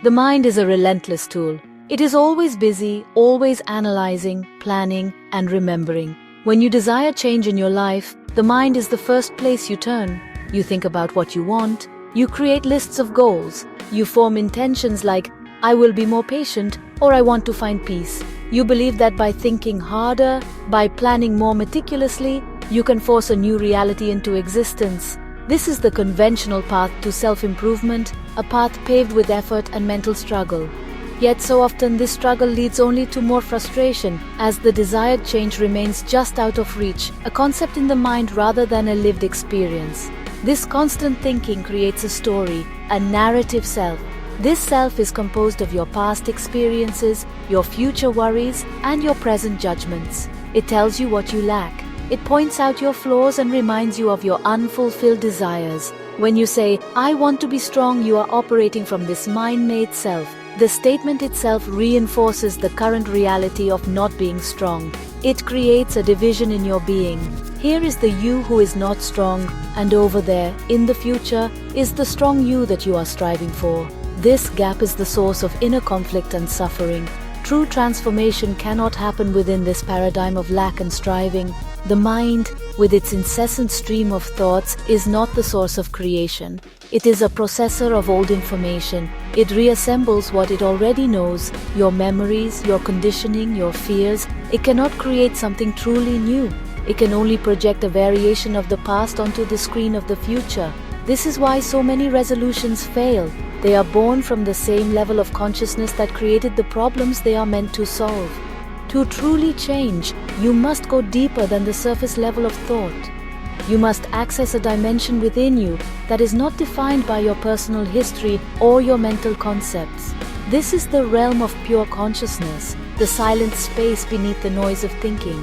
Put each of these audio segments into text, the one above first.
The mind is a relentless tool. It is always busy, always analyzing, planning, and remembering. When you desire change in your life, the mind is the first place you turn. You think about what you want, you create lists of goals, you form intentions like, I will be more patient, or I want to find peace. You believe that by thinking harder, by planning more meticulously, you can force a new reality into existence. This is the conventional path to self-improvement, a path paved with effort and mental struggle. Yet so often this struggle leads only to more frustration, as the desired change remains just out of reach, a concept in the mind rather than a lived experience. This constant thinking creates a story, a narrative self. This self is composed of your past experiences, your future worries, and your present judgments. It tells you what you lack. It points out your flaws and reminds you of your unfulfilled desires. When you say, I want to be strong, you are operating from this mind-made self. The statement itself reinforces the current reality of not being strong. It creates a division in your being. Here is the you who is not strong, and over there, in the future, is the strong you that you are striving for. This gap is the source of inner conflict and suffering. True transformation cannot happen within this paradigm of lack and striving. The mind, with its incessant stream of thoughts, is not the source of creation. It is a processor of old information. It reassembles what it already knows, your memories, your conditioning, your fears. It cannot create something truly new. It can only project a variation of the past onto the screen of the future. This is why so many resolutions fail. They are born from the same level of consciousness that created the problems they are meant to solve. To truly change, you must go deeper than the surface level of thought. You must access a dimension within you that is not defined by your personal history or your mental concepts. This is the realm of pure consciousness, the silent space beneath the noise of thinking.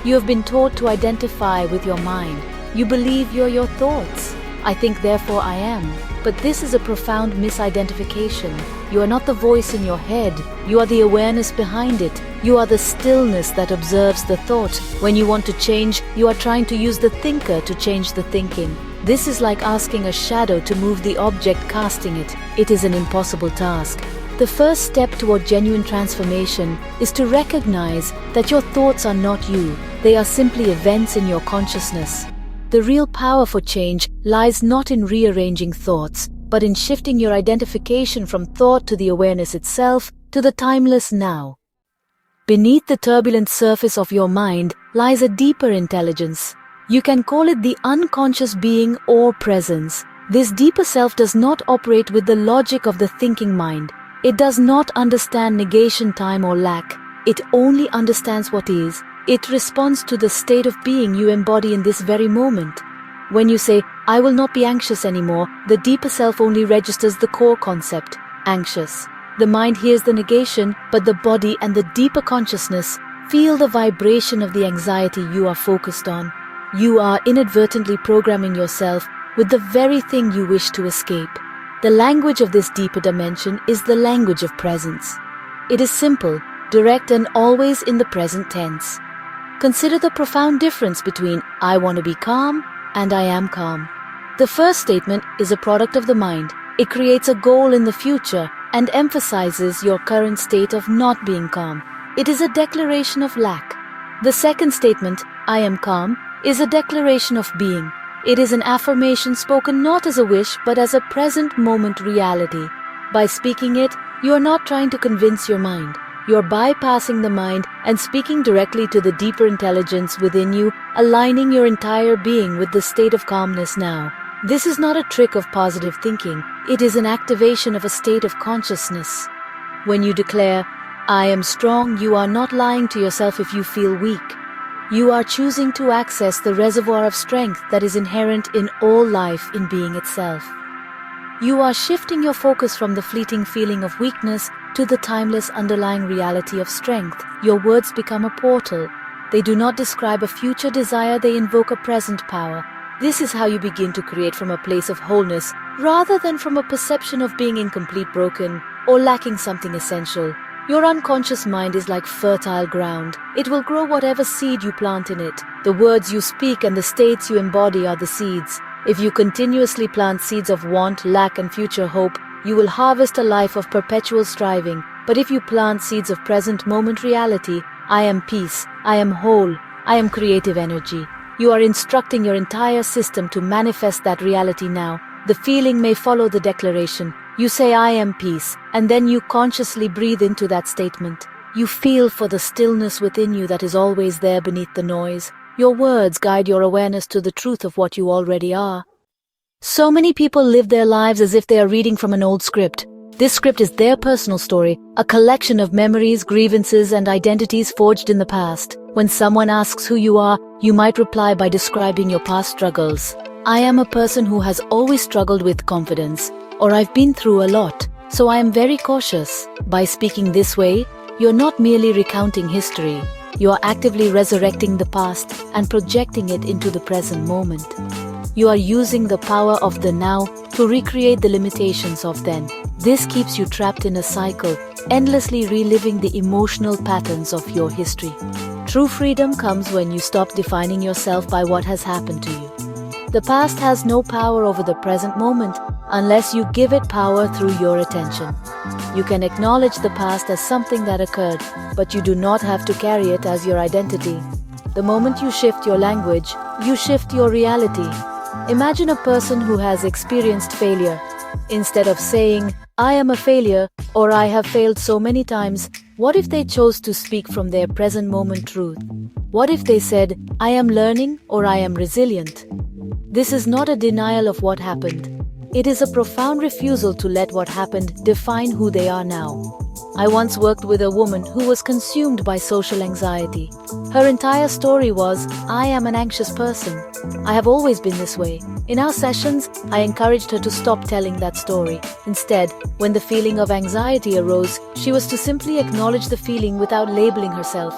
You have been taught to identify with your mind. You believe you're your thoughts. I think, therefore I am. But this is a profound misidentification. You are not the voice in your head. You are the awareness behind it. You are the stillness that observes the thought. When you want to change, you are trying to use the thinker to change the thinking. This is like asking a shadow to move the object casting it. It is an impossible task. The first step toward genuine transformation is to recognize that your thoughts are not you. They are simply events in your consciousness. The real power for change lies not in rearranging thoughts, but in shifting your identification from thought to the awareness itself, to the timeless now. Beneath the turbulent surface of your mind lies a deeper intelligence. You can call it the unconscious being or presence. This deeper self does not operate with the logic of the thinking mind. It does not understand negation, time, or lack. It only understands what is. It responds to the state of being you embody in this very moment. When you say, I will not be anxious anymore, the deeper self only registers the core concept, anxious. The mind hears the negation, but the body and the deeper consciousness feel the vibration of the anxiety you are focused on. You are inadvertently programming yourself with the very thing you wish to escape. The language of this deeper dimension is the language of presence. It is simple, direct, and always in the present tense. Consider the profound difference between I want to be calm and I am calm. The first statement is a product of the mind. It creates a goal in the future and emphasizes your current state of not being calm. It is a declaration of lack. The second statement, I am calm, is a declaration of being. It is an affirmation spoken not as a wish but as a present moment reality. By speaking it, you are not trying to convince your mind. You're bypassing the mind and speaking directly to the deeper intelligence within you, aligning your entire being with the state of calmness now. This is not a trick of positive thinking. It is an activation of a state of consciousness. When you declare, I am strong, you are not lying to yourself if you feel weak. You are choosing to access the reservoir of strength that is inherent in all life in being itself. You are shifting your focus from the fleeting feeling of weakness to the timeless underlying reality of strength. Your words become a portal. They do not describe a future desire, they invoke a present power. This is how you begin to create from a place of wholeness, rather than from a perception of being incomplete, broken, or lacking something essential. Your unconscious mind is like fertile ground. It will grow whatever seed you plant in it. The words you speak and the states you embody are the seeds. If you continuously plant seeds of want, lack, and future hope, you will harvest a life of perpetual striving. But if you plant seeds of present moment reality, I am peace, I am whole, I am creative energy, you are instructing your entire system to manifest that reality now. The feeling may follow the declaration. You say I am peace, and then you consciously breathe into that statement. You feel for the stillness within you that is always there beneath the noise. Your words guide your awareness to the truth of what you already are. So many people live their lives as if they are reading from an old script. This script is their personal story, a collection of memories, grievances, and identities forged in the past. When someone asks who you are, you might reply by describing your past struggles. I am a person who has always struggled with confidence, or I've been through a lot, so I am very cautious. By speaking this way, you're not merely recounting history, you are actively resurrecting the past and projecting it into the present moment. You are using the power of the now to recreate the limitations of then. This keeps you trapped in a cycle, endlessly reliving the emotional patterns of your history. True freedom comes when you stop defining yourself by what has happened to you. The past has no power over the present moment unless you give it power through your attention. You can acknowledge the past as something that occurred, but you do not have to carry it as your identity. The moment you shift your language, you shift your reality. Imagine a person who has experienced failure. Instead of saying, I am a failure, or I have failed so many times, what if they chose to speak from their present moment truth? What if they said, I am learning, or I am resilient? This is not a denial of what happened. It is a profound refusal to let what happened define who they are now. I once worked with a woman who was consumed by social anxiety. Her entire story was, I am an anxious person. I have always been this way. In our sessions, I encouraged her to stop telling that story. Instead, when the feeling of anxiety arose, she was to simply acknowledge the feeling without labeling herself.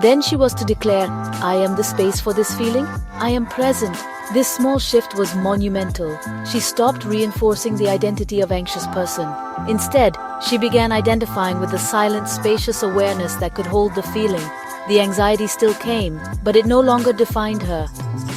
Then she was to declare, I am the space for this feeling. I am present. This small shift was monumental. She stopped reinforcing the identity of anxious person. Instead, she began identifying with the silent, spacious awareness that could hold the feeling. The anxiety still came, but it no longer defined her.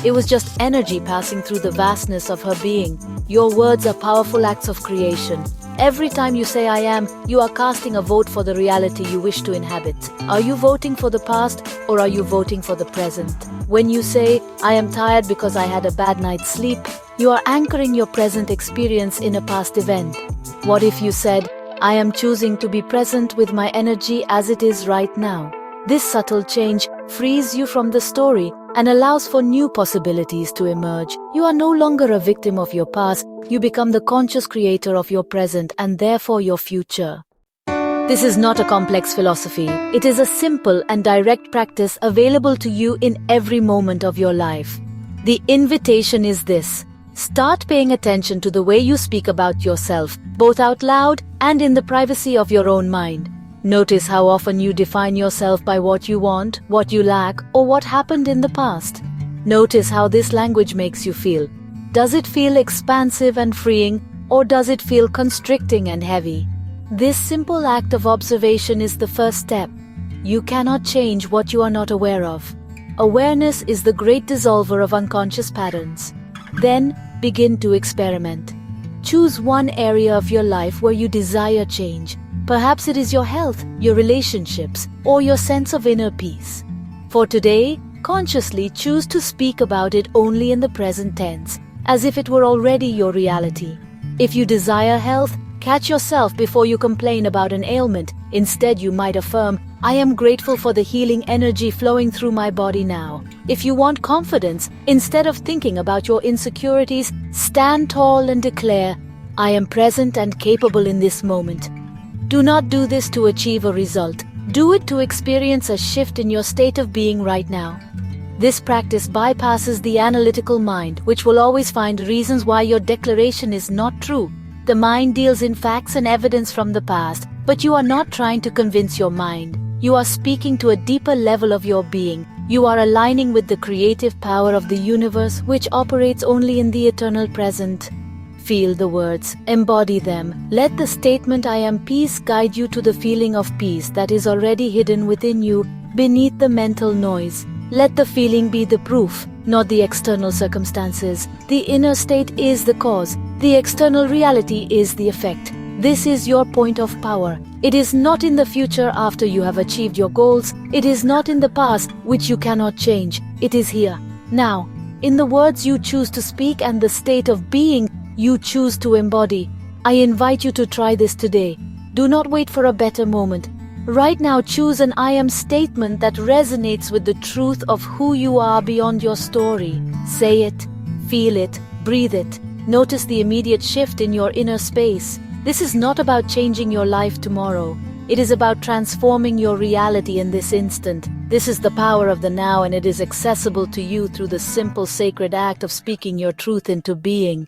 It was just energy passing through the vastness of her being. Your words are powerful acts of creation. Every time you say I am, you are casting a vote for the reality you wish to inhabit. Are you voting for the past, or are you voting for the present? When you say, I am tired because I had a bad night's sleep, you are anchoring your present experience in a past event. What if you said, I am choosing to be present with my energy as it is right now? This subtle change frees you from the story and allows for new possibilities to emerge. You are no longer a victim of your past, you become the conscious creator of your present and therefore your future. This is not a complex philosophy. It is a simple and direct practice available to you in every moment of your life. The invitation is this: start paying attention to the way you speak about yourself, both out loud and in the privacy of your own mind. Notice how often you define yourself by what you want, what you lack, or what happened in the past. Notice how this language makes you feel. Does it feel expansive and freeing, or does it feel constricting and heavy? This simple act of observation is the first step. You cannot change what you are not aware of. Awareness is the great dissolver of unconscious patterns. Then, begin to experiment. Choose one area of your life where you desire change. Perhaps it is your health, your relationships, or your sense of inner peace. For today, consciously choose to speak about it only in the present tense, as if it were already your reality. If you desire health, catch yourself before you complain about an ailment. Instead, you might affirm, I am grateful for the healing energy flowing through my body now. If you want confidence, instead of thinking about your insecurities, stand tall and declare, I am present and capable in this moment. Do not do this to achieve a result. Do it to experience a shift in your state of being right now. This practice bypasses the analytical mind, which will always find reasons why your declaration is not true. The mind deals in facts and evidence from the past, but you are not trying to convince your mind. You are speaking to a deeper level of your being. You are aligning with the creative power of the universe, which operates only in the eternal present. Feel the words, embody them. Let the statement I am peace guide you to the feeling of peace that is already hidden within you, beneath the mental noise. Let the feeling be the proof, not the external circumstances. The inner state is the cause. The external reality is the effect. This is your point of power. It is not in the future after you have achieved your goals. It is not in the past, which you cannot change. It is here, now, in the words you choose to speak and the state of being you choose to embody. I invite you to try this today. Do not wait for a better moment. Right now, choose an I am statement that resonates with the truth of who you are beyond your story. Say it, feel it, breathe it. Notice the immediate shift in your inner space. This is not about changing your life tomorrow. It is about transforming your reality in this instant. This is the power of the now, and it is accessible to you through the simple sacred act of speaking your truth into being.